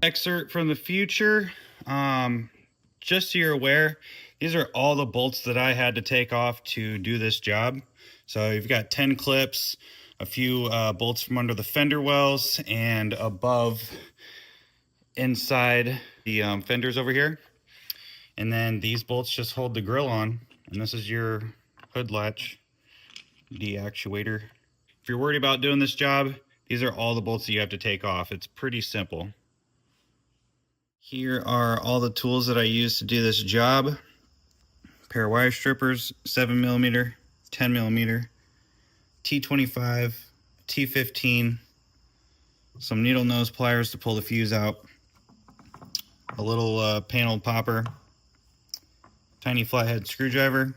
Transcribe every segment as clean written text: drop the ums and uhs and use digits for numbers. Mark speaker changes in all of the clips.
Speaker 1: excerpt from the future. Just so you're aware, these are all the bolts that I had to take off to do this job. So you've got 10 clips, a few bolts from under the fender wells, and above inside the fenders over here. And then these bolts just hold the grill on, and this is your hood latch deactuator. If you're worried about doing this job, these are all the bolts that you have to take off. It's pretty simple. Here are all the tools that I use to do this job. A pair of wire strippers, 7mm, 10mm, T25, T15, some needle nose pliers to pull the fuse out, a little panel popper, tiny flathead screwdriver,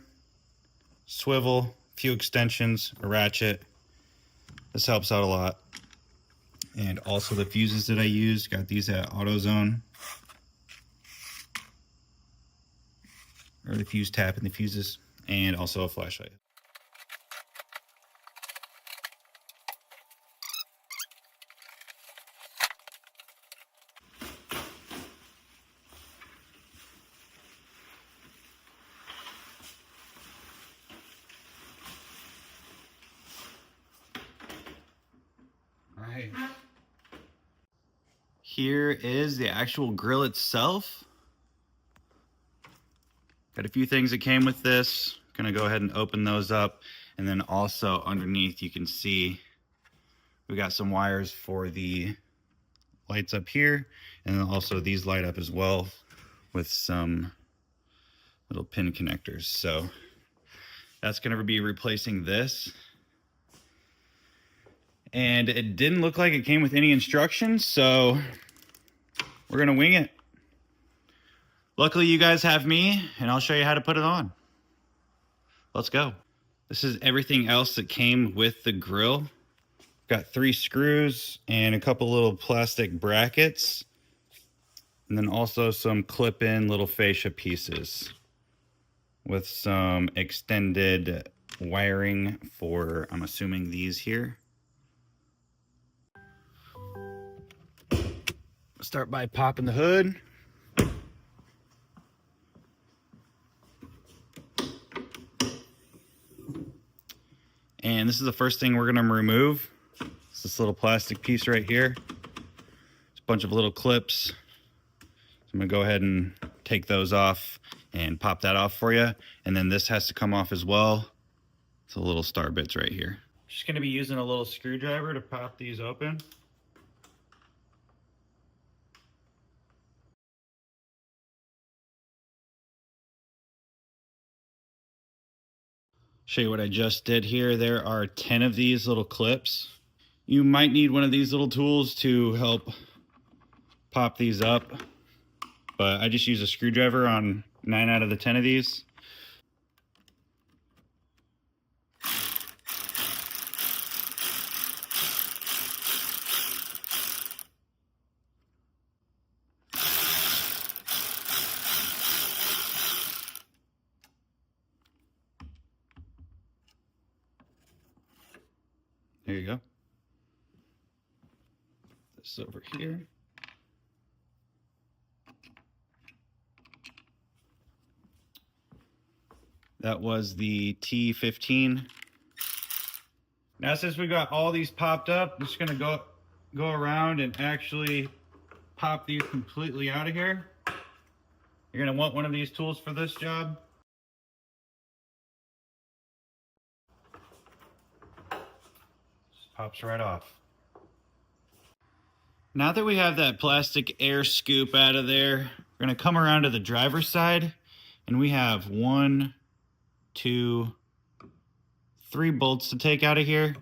Speaker 1: swivel, few extensions, a ratchet. This helps out a lot. And also the fuses that I use, got these at AutoZone. Or the fuse tap and the fuses, and also a flashlight. All right. Here is the actual grill itself. Got a few things that came with this. Gonna go ahead and open those up. And then also underneath you can see we got some wires for the lights up here. And then also these light up as well with some little pin connectors. So that's gonna be replacing this. And it didn't look like it came with any instructions, so we're gonna wing it. Luckily, you guys have me, and I'll show you how to put it on. Let's go. This is everything else that came with the grill. Got 3 screws and a couple little plastic brackets. And then also some clip-in little fascia pieces with some extended wiring for, I'm assuming, these here. Start by popping the hood. And this is the first thing we're going to remove. It's this little plastic piece right here. It's a bunch of little clips. So I'm going to go ahead and take those off and pop that off for you. And then this has to come off as well. It's the little star bits right here. Just going to be using a little screwdriver to pop these open. Show you what I just did here. There are 10 of these little clips. You might need one of these little tools to help pop these up, but I just use a screwdriver on 9 out of the 10 of these. There you go. This over here. That was the T15. Now, since we got all these popped up, I'm just gonna go around and actually pop these completely out of here. You're gonna want one of these tools for this job. Just pops right off. Now that we have that plastic air scoop out of there, we're gonna come around to the driver's side, and we have 1, 2, 3 bolts to take out of here.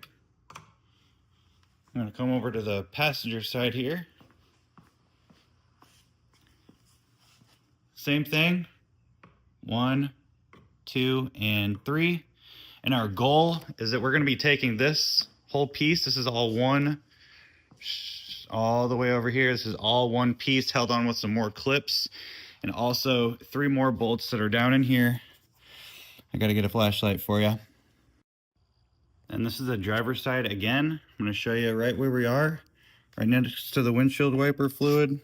Speaker 1: I'm gonna come over to the passenger side here. Same thing, 1, 2, and 3. And our goal is that we're gonna be taking this whole piece. This is all one, all the way over here. This is all one piece held on with some more clips, and also 3 more bolts that are down in here. I gotta get a flashlight for you. And this is the driver's side again. I'm gonna show you right where we are, right next to the windshield wiper fluid.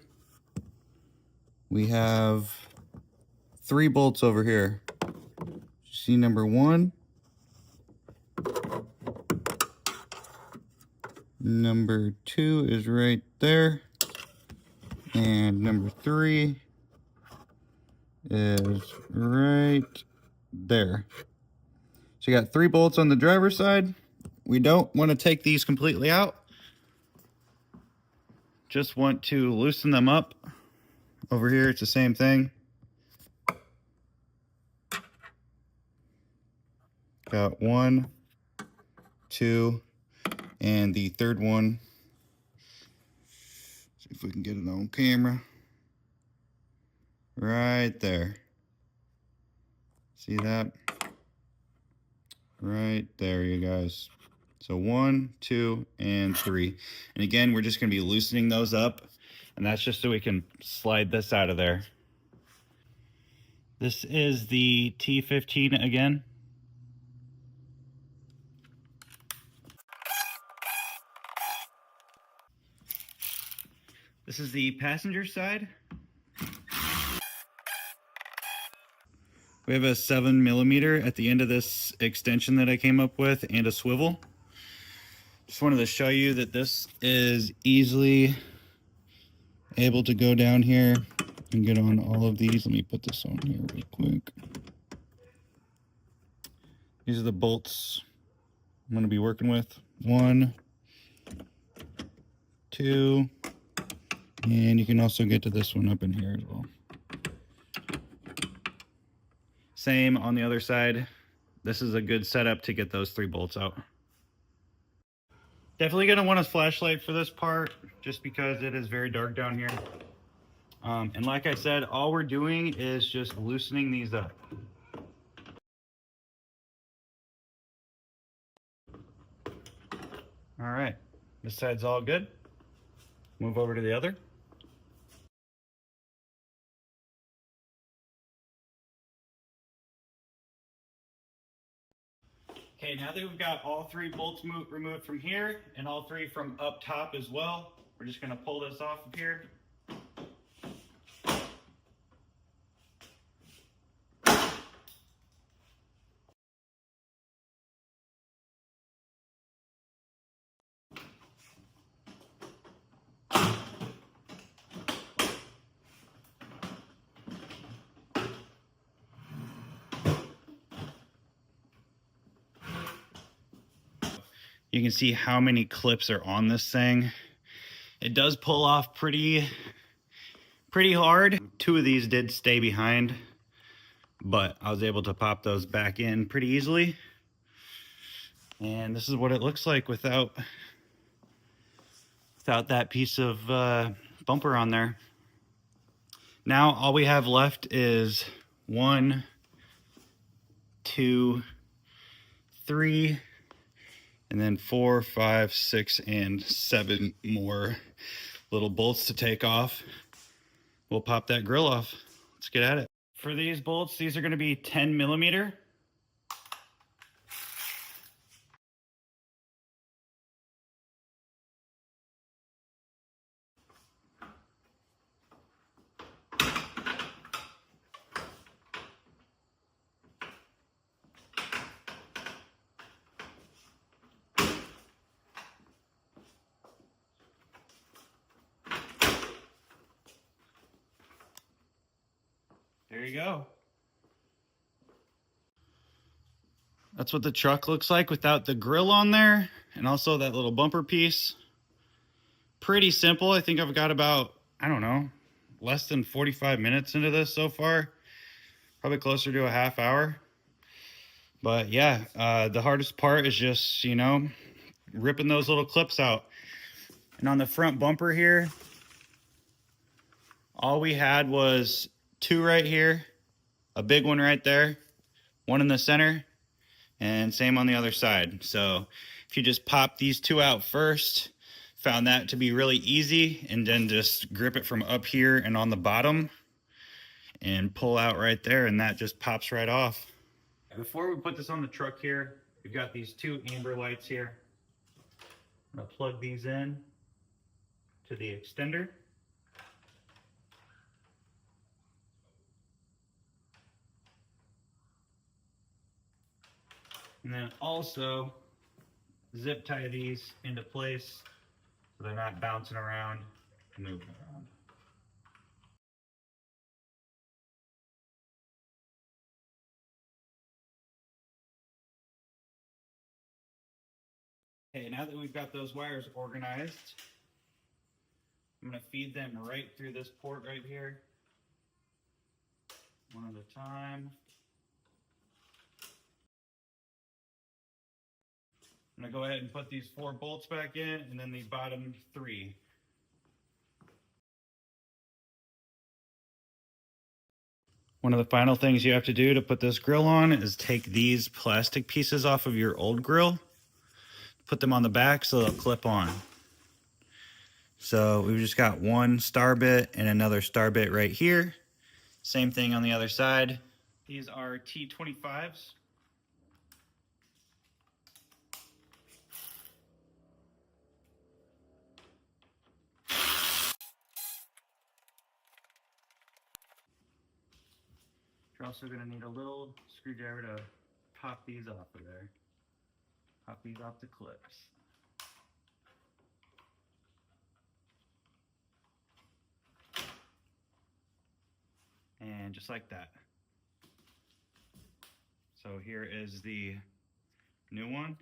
Speaker 1: we have 3 bolts over here. See number 1, number 2 is right there, and number 3 is right there. So you got 3 bolts on the driver's side. We don't want to take these completely out. Just want to loosen them up. Over here, it's the same thing. Got 1, 2, and the third one. See if we can get it on camera. Right there. See that? Right there, you guys. So 1, 2, and 3. And again, we're just going to be loosening those up. And that's just so we can slide this out of there. This is the T15 again. This is the passenger side. We have a 7mm at the end of this extension that I came up with and a swivel. Just wanted to show you that this is easily able to go down here and get on all of these. Let me put this on here real quick. These are the bolts I'm going to be working with. 1, 2, and you can also get to this one up in here as well. Same on the other side. This is a good setup to get those 3 bolts out. Definitely going to want a flashlight for this part just because it is very dark down here. And like I said, all we're doing is just loosening these up. All right, this side's all good. Move over to the other. Okay, now that we've got all 3 bolts removed from here and all 3 from up top as well, we're just going to pull this off of here. You can see how many clips are on this thing. It does pull off pretty hard. 2 of these did stay behind, but I was able to pop those back in pretty easily. And this is what it looks like without that piece of bumper on there. Now all we have left is 1, 2, 3, and then 4, 5, 6, and 7 more little bolts to take off. We'll pop that grill off. Let's get at it. For these bolts, these are going to be 10mm. There you go. That's what the truck looks like without the grill on there, and also that little bumper piece. Pretty simple. I think I've got about, I don't know, less than 45 minutes into this so far. Probably closer to a half hour. But yeah, the hardest part is just, you know, ripping those little clips out. And on the front bumper here, all we had was 2 right here, a big one right there, 1 in the center, and same on the other side. So if you just pop these 2 out first, found that to be really easy, and then just grip it from up here and on the bottom and pull out right there, and that just pops right off. Before we put this on the truck here, we've got these 2 amber lights here. I'm gonna plug these in to the extender. And then also zip tie these into place so they're not bouncing around and moving around. Okay, now that we've got those wires organized, I'm going to feed them right through this port right here, one at a time. I'm going to go ahead and put these 4 bolts back in, and then the bottom 3. One of the final things you have to do to put this grill on is take these plastic pieces off of your old grill, put them on the back so they'll clip on. So we've just got one star bit and another star bit right here. Same thing on the other side. These are T25s. You're also going to need a little screwdriver to pop these off of there. Pop these off the clips. And just like that. So here is the new one.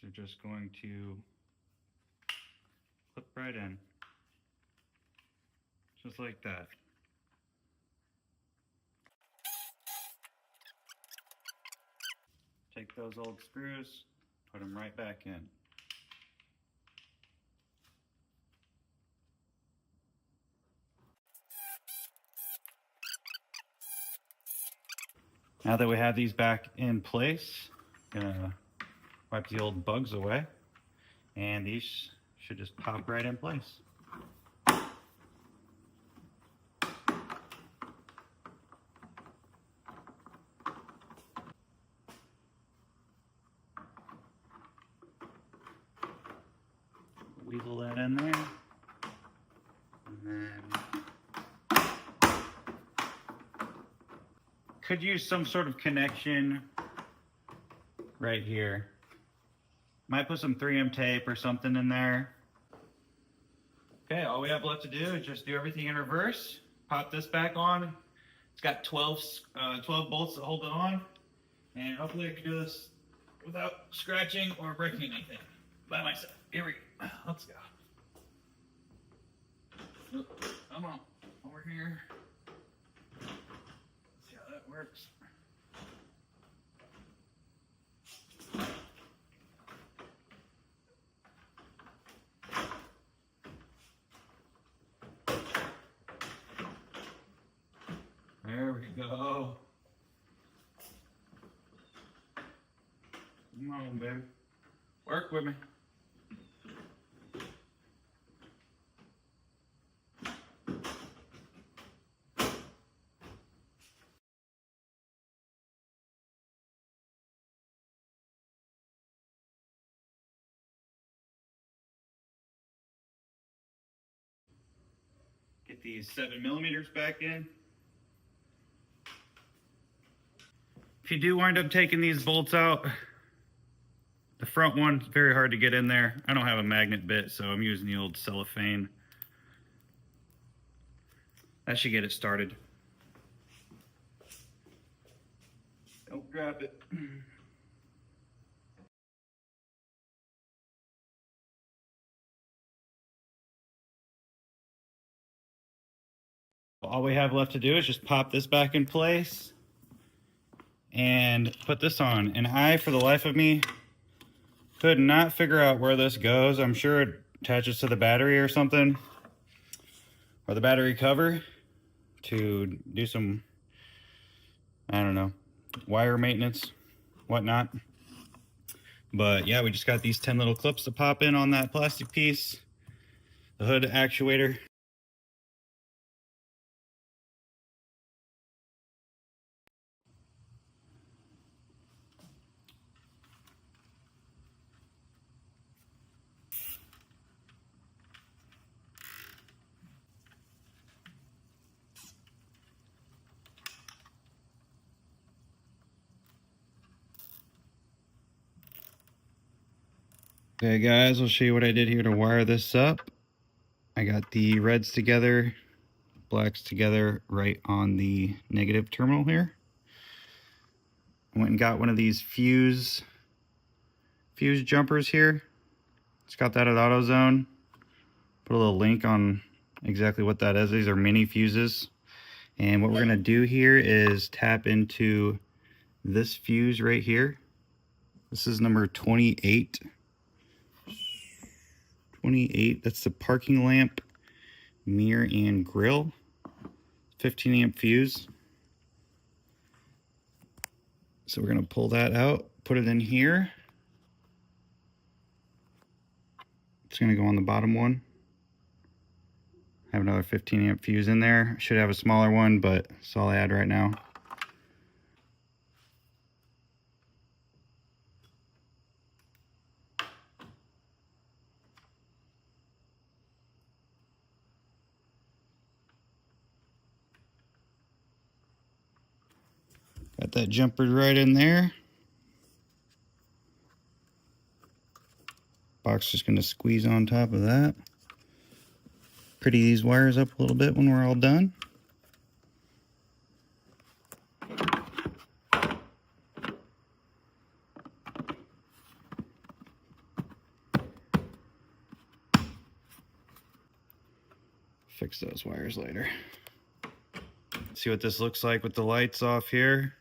Speaker 1: So just going to clip right in. Just like that. Take those old screws, put them right back in. Now that we have these back in place, gonna wipe the old bugs away, and these should just pop right in place. Weasel that in there, and then could use some sort of connection right here. Might put some 3M tape or something in there. Okay, all we have left to do is just do everything in reverse. Pop this back on. It's got 12 bolts that hold it on. And hopefully I can do this without scratching or breaking anything by myself. Here we go. Let's go. Oop, come on, over here. Let's see how that works. There we go. Come on, baby. Work with me. Get these 7mm back in. If you do wind up taking these bolts out, the front one's very hard to get in there. I don't have a magnet bit, so I'm using the old cellophane. That should get it started. Don't grab it. All we have left to do is just pop this back in place and put this on. And I, for the life of me, could not figure out where this goes. I'm sure it attaches to the battery or something, or the battery cover, to do some, I don't know, wire maintenance, whatnot. But yeah, we just got these 10 little clips to pop in on that plastic piece, the hood actuator. Okay guys, I'll show you what I did here to wire this up. I got the reds together, blacks together right on the negative terminal here. I went and got one of these fuse jumpers here. It's got that at AutoZone. Put a little link on exactly what that is. These are mini fuses. And what we're gonna do here is tap into this fuse right here. This is number 28. 28, that's the parking lamp, mirror, and grill. 15 amp fuse. So we're gonna pull that out, put it in here. It's gonna go on the bottom one. I have another 15 amp fuse in there. Should have a smaller one, but that's all I had right now. Got that jumper right in there. Box just gonna squeeze on top of that. Pretty these wires up a little bit when we're all done. Fix those wires later. See what this looks like with the lights off here.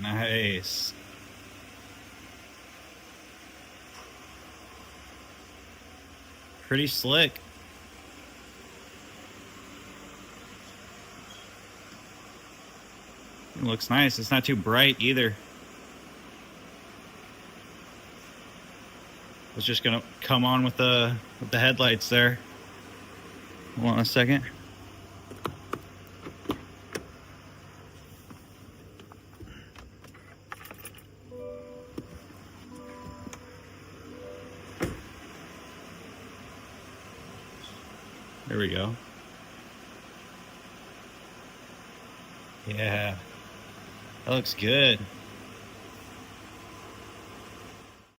Speaker 1: Nice. Pretty slick. It looks nice. It's not too bright either. It's just gonna come on with the headlights there. Hold on a second. There we go. Yeah, that looks good.